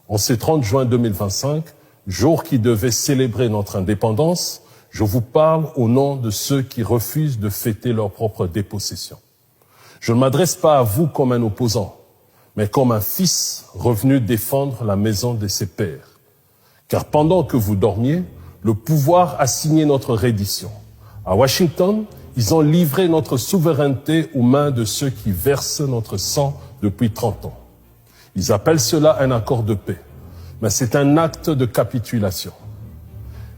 En ce 30 juin 2025, jour qui devait célébrer notre indépendance, je vous parle au nom de ceux qui refusent de fêter leur propre dépossession. Je ne m'adresse pas à vous comme un opposant, mais comme un fils revenu défendre la maison de ses pères. Car pendant que vous dormiez, le pouvoir a signé notre reddition. À Washington, ils ont livré notre souveraineté aux mains de ceux qui versent notre sang depuis 30 ans. Ils appellent cela un accord de paix, mais c'est un acte de capitulation.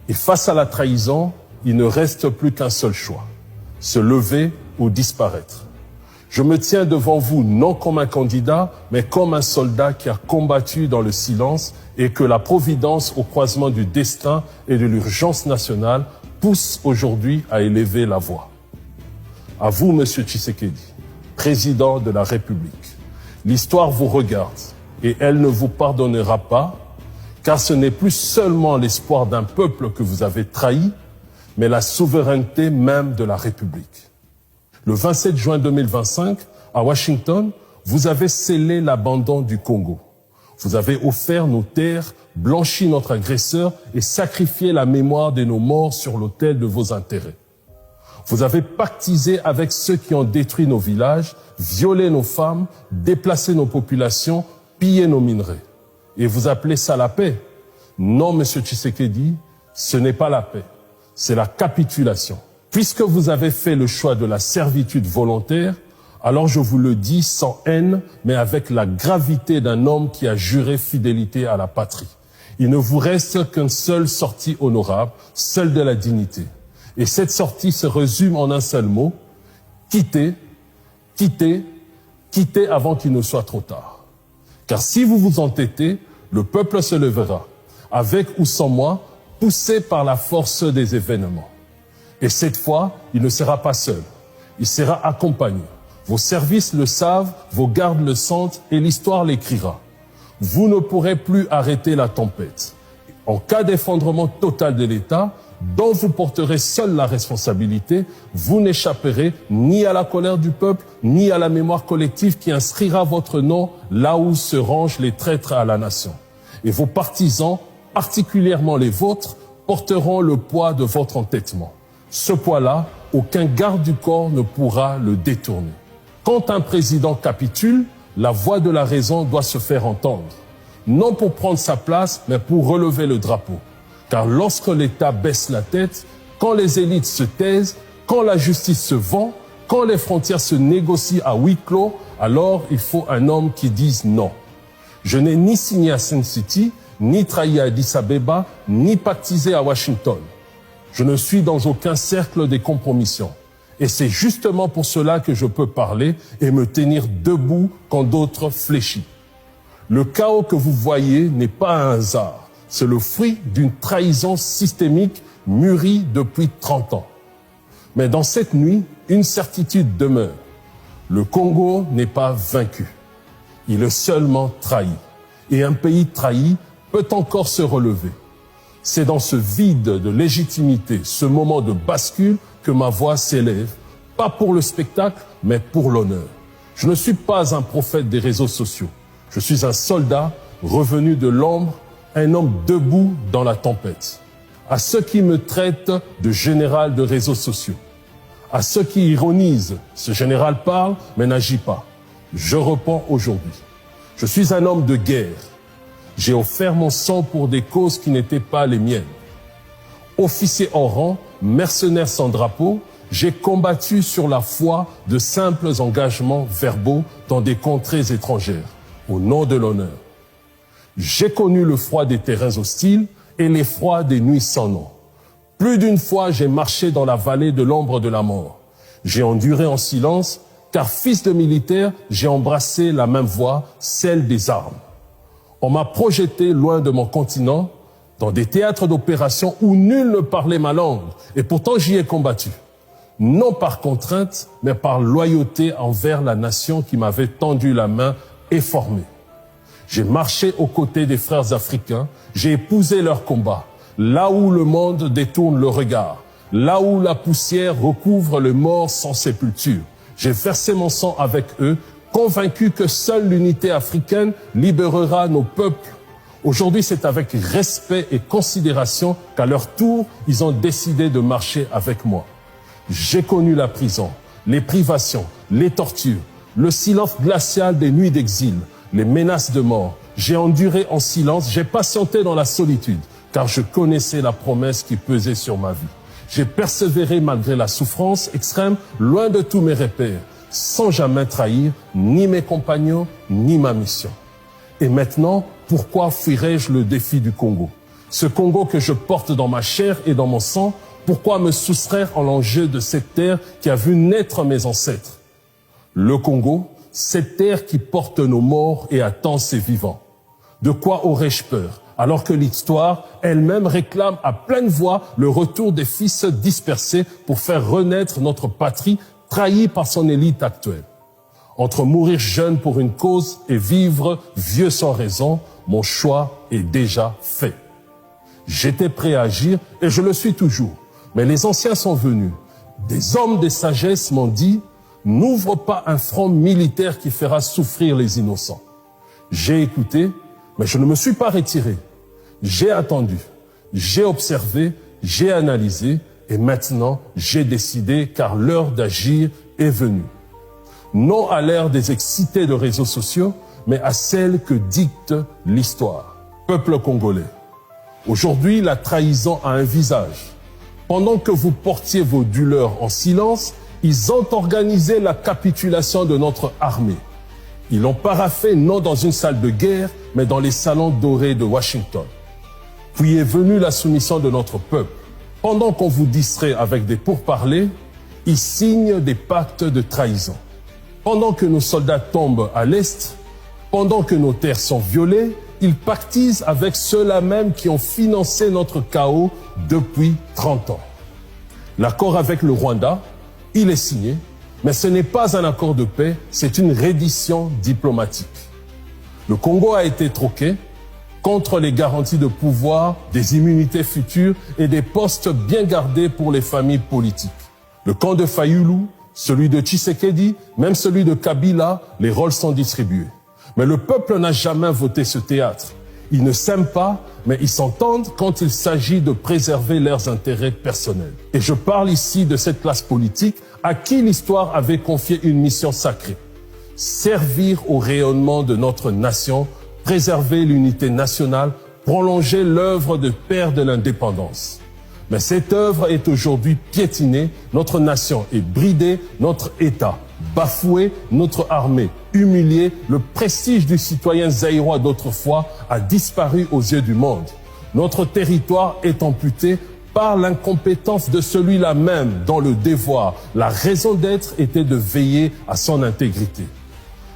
Et face à la trahison, il ne reste plus qu'un seul choix, se lever ou disparaître. Je me tiens devant vous non comme un candidat, mais comme un soldat qui a combattu dans le silence et que la providence au croisement du destin et de l'urgence nationale pousse aujourd'hui à élever la voix. À vous, Monsieur Tshisekedi, président de la République. L'histoire vous regarde et elle ne vous pardonnera pas, car ce n'est plus seulement l'espoir d'un peuple que vous avez trahi, mais la souveraineté même de la République. Le 27 juin 2025, à Washington, vous avez scellé l'abandon du Congo. Vous avez offert nos terres, blanchi notre agresseur et sacrifié la mémoire de nos morts sur l'autel de vos intérêts. Vous avez pactisé avec ceux qui ont détruit nos villages, violé nos femmes, déplacé nos populations, pillé nos minerais. Et vous appelez ça la paix? Non, Monsieur Tshisekedi, ce n'est pas la paix, c'est la capitulation. Puisque vous avez fait le choix de la servitude volontaire, alors je vous le dis sans haine, mais avec la gravité d'un homme qui a juré fidélité à la patrie. Il ne vous reste qu'une seule sortie honorable, celle de la dignité. Et cette sortie se résume en un seul mot, quittez, quittez, quittez avant qu'il ne soit trop tard. Car si vous vous entêtez, le peuple se lèvera, avec ou sans moi, poussé par la force des événements. Et cette fois, il ne sera pas seul, il sera accompagné. Vos services le savent, vos gardes le sentent et l'histoire l'écrira. Vous ne pourrez plus arrêter la tempête. En cas d'effondrement total de l'État, dont vous porterez seul la responsabilité, vous n'échapperez ni à la colère du peuple, ni à la mémoire collective qui inscrira votre nom là où se rangent les traîtres à la nation. Et vos partisans, particulièrement les vôtres, porteront le poids de votre entêtement. Ce poids-là, aucun garde du corps ne pourra le détourner. Quand un président capitule, la voix de la raison doit se faire entendre. Non pour prendre sa place, mais pour relever le drapeau. Car lorsque l'État baisse la tête, quand les élites se taisent, quand la justice se vend, quand les frontières se négocient à huis clos, alors il faut un homme qui dise non. Je n'ai ni signé à Sun City, ni trahi à Addis Abeba, ni pactisé à Washington. Je ne suis dans aucun cercle des compromissions. Et c'est justement pour cela que je peux parler et me tenir debout quand d'autres fléchissent. Le chaos que vous voyez n'est pas un hasard. C'est le fruit d'une trahison systémique mûrie depuis 30 ans. Mais dans cette nuit, une certitude demeure. Le Congo n'est pas vaincu. Il est seulement trahi. Et un pays trahi peut encore se relever. C'est dans ce vide de légitimité, ce moment de bascule, que ma voix s'élève, pas pour le spectacle, mais pour l'honneur. Je ne suis pas un prophète des réseaux sociaux. Je suis un soldat revenu de l'ombre, un homme debout dans la tempête. À ceux qui me traitent de général de réseaux sociaux, à ceux qui ironisent, ce général parle mais n'agit pas. Je réponds aujourd'hui. Je suis un homme de guerre. J'ai offert mon sang pour des causes qui n'étaient pas les miennes. Officier en rang, mercenaire sans drapeau, j'ai combattu sur la foi de simples engagements verbaux dans des contrées étrangères, au nom de l'honneur. J'ai connu le froid des terrains hostiles et l'effroi des nuits sans nom. Plus d'une fois, j'ai marché dans la vallée de l'ombre de la mort. J'ai enduré en silence, car fils de militaire, j'ai embrassé la même voie, celle des armes. On m'a projeté loin de mon continent, dans des théâtres d'opération où nul ne parlait ma langue, et pourtant j'y ai combattu. Non par contrainte, mais par loyauté envers la nation qui m'avait tendu la main et formé. J'ai marché aux côtés des frères africains, j'ai épousé leur combat, là où le monde détourne le regard, là où la poussière recouvre les morts sans sépulture. J'ai versé mon sang avec eux, convaincu que seule l'unité africaine libérera nos peuples. Aujourd'hui, c'est avec respect et considération qu'à leur tour, ils ont décidé de marcher avec moi. J'ai connu la prison, les privations, les tortures, le silence glacial des nuits d'exil, les menaces de mort. J'ai enduré en silence, j'ai patienté dans la solitude, car je connaissais la promesse qui pesait sur ma vie. J'ai persévéré malgré la souffrance extrême, loin de tous mes repères, sans jamais trahir ni mes compagnons, ni ma mission. Et maintenant, pourquoi fuirais-je le défi du Congo? Ce Congo que je porte dans ma chair et dans mon sang, pourquoi me soustraire à l'enjeu de cette terre qui a vu naître mes ancêtres? Le Congo, cette terre qui porte nos morts et attend ses vivants. De quoi aurais-je peur, alors que l'histoire elle-même réclame à pleine voix le retour des fils dispersés pour faire renaître notre patrie trahie par son élite actuelle? Entre mourir jeune pour une cause et vivre vieux sans raison, mon choix est déjà fait. J'étais prêt à agir et je le suis toujours. Mais les anciens sont venus. Des hommes de sagesse m'ont dit « N'ouvre pas un front militaire qui fera souffrir les innocents. » J'ai écouté, mais je ne me suis pas retiré. J'ai attendu, j'ai observé, j'ai analysé et maintenant j'ai décidé car l'heure d'agir est venue. Non à l'ère des excités de réseaux sociaux, mais à celle que dicte l'histoire. Peuple congolais, aujourd'hui la trahison a un visage. Pendant que vous portiez vos douleurs en silence, ils ont organisé la capitulation de notre armée. Ils l'ont paraphé non dans une salle de guerre, mais dans les salons dorés de Washington. Puis est venue la soumission de notre peuple. Pendant qu'on vous distrait avec des pourparlers, ils signent des pactes de trahison. Pendant que nos soldats tombent à l'Est, pendant que nos terres sont violées, ils pactisent avec ceux-là même qui ont financé notre chaos depuis 30 ans. L'accord avec le Rwanda, il est signé, mais ce n'est pas un accord de paix, c'est une reddition diplomatique. Le Congo a été troqué contre les garanties de pouvoir, des immunités futures et des postes bien gardés pour les familles politiques. Le camp de Fayulu, celui de Tshisekedi, même celui de Kabila, les rôles sont distribués. Mais le peuple n'a jamais voté ce théâtre. Ils ne s'aiment pas, mais ils s'entendent quand il s'agit de préserver leurs intérêts personnels. Et je parle ici de cette classe politique à qui l'histoire avait confié une mission sacrée. Servir au rayonnement de notre nation, préserver l'unité nationale, prolonger l'œuvre de père de l'indépendance. Mais cette œuvre est aujourd'hui piétinée, notre nation est bridée, notre État bafoué, notre armée humiliée, le prestige du citoyen zaïrois d'autrefois a disparu aux yeux du monde. Notre territoire est amputé par l'incompétence de celui-là même dont le devoir, la raison d'être était de veiller à son intégrité.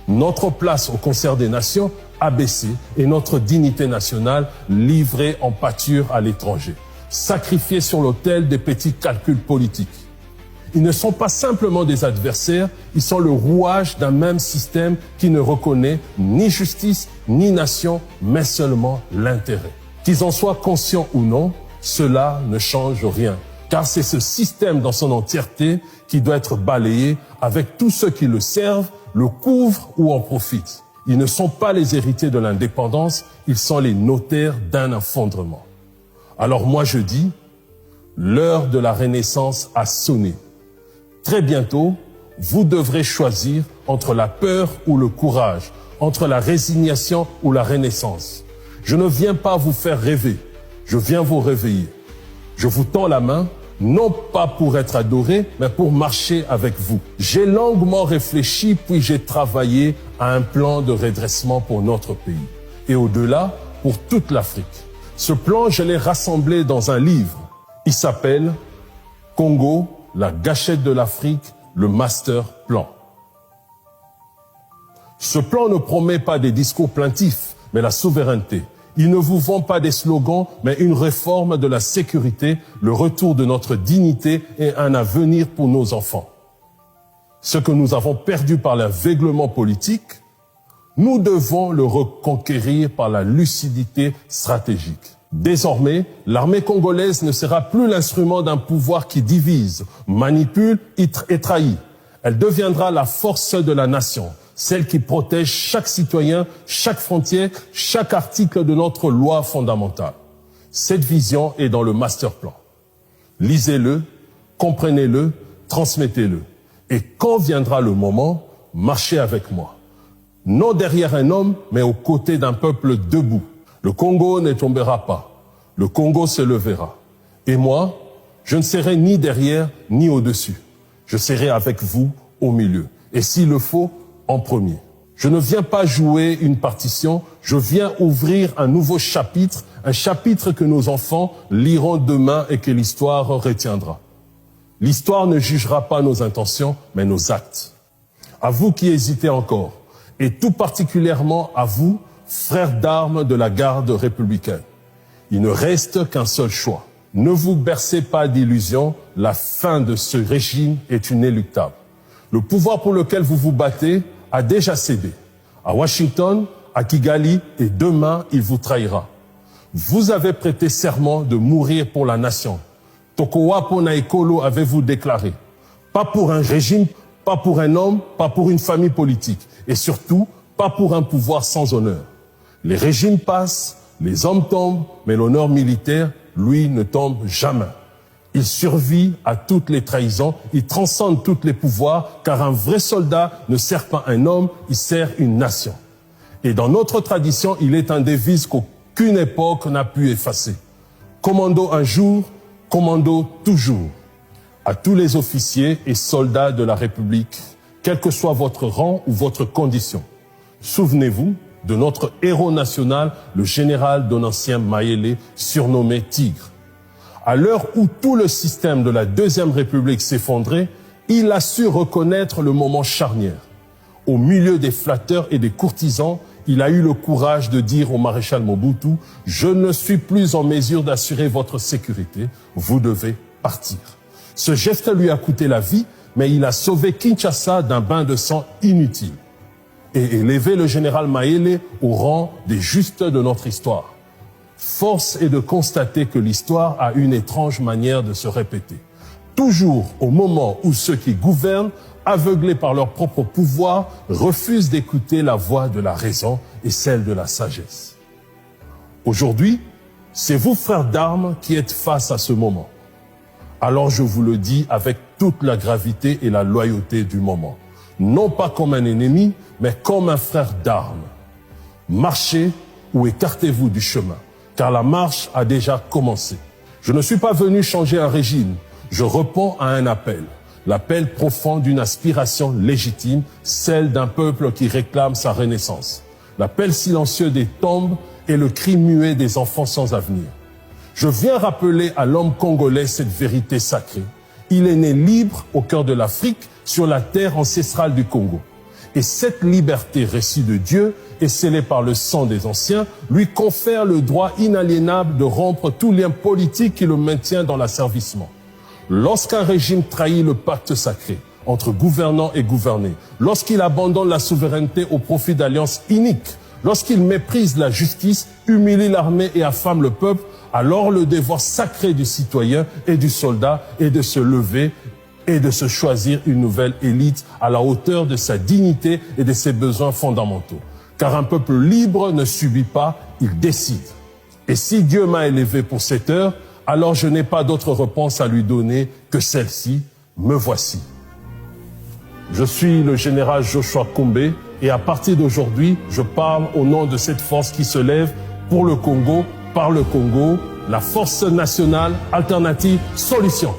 Notre place au concert des nations abaissée et notre dignité nationale livrée en pâture à l'étranger, sacrifiée sur l'autel des petits calculs politiques. Ils ne sont pas simplement des adversaires, ils sont le rouage d'un même système qui ne reconnaît ni justice, ni nation, mais seulement l'intérêt. Qu'ils en soient conscients ou non, cela ne change rien, car c'est ce système dans son entièreté qui doit être balayé avec tous ceux qui le servent, le couvrent ou en profitent. Ils ne sont pas les héritiers de l'indépendance, ils sont les notaires d'un effondrement. Alors moi je dis, l'heure de la renaissance a sonné. Très bientôt, vous devrez choisir entre la peur ou le courage, entre la résignation ou la renaissance. Je ne viens pas vous faire rêver, je viens vous réveiller. Je vous tends la main, non pas pour être adoré, mais pour marcher avec vous. J'ai longuement réfléchi, puis j'ai travaillé à un plan de redressement pour notre pays. Et au-delà, pour toute l'Afrique. Ce plan, je l'ai rassemblé dans un livre. Il s'appelle « Congo, la gâchette de l'Afrique, le master plan ». Ce plan ne promet pas des discours plaintifs, mais la souveraineté. Il ne vous vend pas des slogans, mais une réforme de la sécurité, le retour de notre dignité et un avenir pour nos enfants. Ce que nous avons perdu par l'aveuglement politique, nous devons le reconquérir par la lucidité stratégique. Désormais, l'armée congolaise ne sera plus l'instrument d'un pouvoir qui divise, manipule et trahit. Elle deviendra la force de la nation, celle qui protège chaque citoyen, chaque frontière, chaque article de notre loi fondamentale. Cette vision est dans le master plan. Lisez-le, comprenez-le, transmettez-le. Et quand viendra le moment, marchez avec moi. Non derrière un homme, mais aux côtés d'un peuple debout. Le Congo ne tombera pas. Le Congo se lèvera. Et moi, je ne serai ni derrière ni au-dessus. Je serai avec vous au milieu. Et s'il le faut, en premier. Je ne viens pas jouer une partition, je viens ouvrir un nouveau chapitre, un chapitre que nos enfants liront demain et que l'histoire retiendra. L'histoire ne jugera pas nos intentions, mais nos actes. À vous qui hésitez encore, et tout particulièrement à vous, frères d'armes de la garde républicaine. Il ne reste qu'un seul choix. Ne vous bercez pas d'illusions, la fin de ce régime est inéluctable. Le pouvoir pour lequel vous vous battez a déjà cédé. À Washington, à Kigali, et demain, il vous trahira. Vous avez prêté serment de mourir pour la nation. Tokowapo na Ekolo avez-vous déclaré. Pas pour un régime, pas pour un homme, pas pour une famille politique. Et surtout, pas pour un pouvoir sans honneur. Les régimes passent, les hommes tombent, mais l'honneur militaire, lui, ne tombe jamais. Il survit à toutes les trahisons, il transcende tous les pouvoirs, car un vrai soldat ne sert pas un homme, il sert une nation. Et dans notre tradition, il est un devise qu'aucune époque n'a pu effacer. Commando un jour, commando toujours. À tous les officiers et soldats de la République, quel que soit votre rang ou votre condition, souvenez-vous de notre héros national, le général Donatien Mayele, surnommé Tigre. À l'heure où tout le système de la Deuxième République s'effondrait, il a su reconnaître le moment charnière. Au milieu des flatteurs et des courtisans, il a eu le courage de dire au maréchal Mobutu « Je ne suis plus en mesure d'assurer votre sécurité, vous devez partir ». Ce geste lui a coûté la vie, mais il a sauvé Kinshasa d'un bain de sang inutile et élevé le général Mayele au rang des justes de notre histoire. Force est de constater que l'histoire a une étrange manière de se répéter. Toujours au moment où ceux qui gouvernent, aveuglés par leur propre pouvoir, refusent d'écouter la voix de la raison et celle de la sagesse. Aujourd'hui, c'est vous, frères d'armes, qui êtes face à ce moment. Alors je vous le dis avec toute la gravité et la loyauté du moment. Non pas comme un ennemi, mais comme un frère d'armes. Marchez ou écartez-vous du chemin, car la marche a déjà commencé. Je ne suis pas venu changer un régime, je réponds à un appel. L'appel profond d'une aspiration légitime, celle d'un peuple qui réclame sa renaissance. L'appel silencieux des tombes et le cri muet des enfants sans avenir. Je viens rappeler à l'homme congolais cette vérité sacrée. Il est né libre au cœur de l'Afrique, sur la terre ancestrale du Congo. Et cette liberté reçue de Dieu et scellée par le sang des anciens lui confère le droit inaliénable de rompre tout lien politique qui le maintient dans l'asservissement. Lorsqu'un régime trahit le pacte sacré entre gouvernants et gouvernés, lorsqu'il abandonne la souveraineté au profit d'alliances iniques, lorsqu'il méprise la justice, humilie l'armée et affame le peuple, alors le devoir sacré du citoyen et du soldat est de se lever et de se choisir une nouvelle élite à la hauteur de sa dignité et de ses besoins fondamentaux. Car un peuple libre ne subit pas, il décide. Et si Dieu m'a élevé pour cette heure, alors je n'ai pas d'autre réponse à lui donner que celle-ci, me voici. Je suis le général Joshua Kombe et à partir d'aujourd'hui, je parle au nom de cette force qui se lève pour le Congo, par le Congo, la force nationale alternative solution.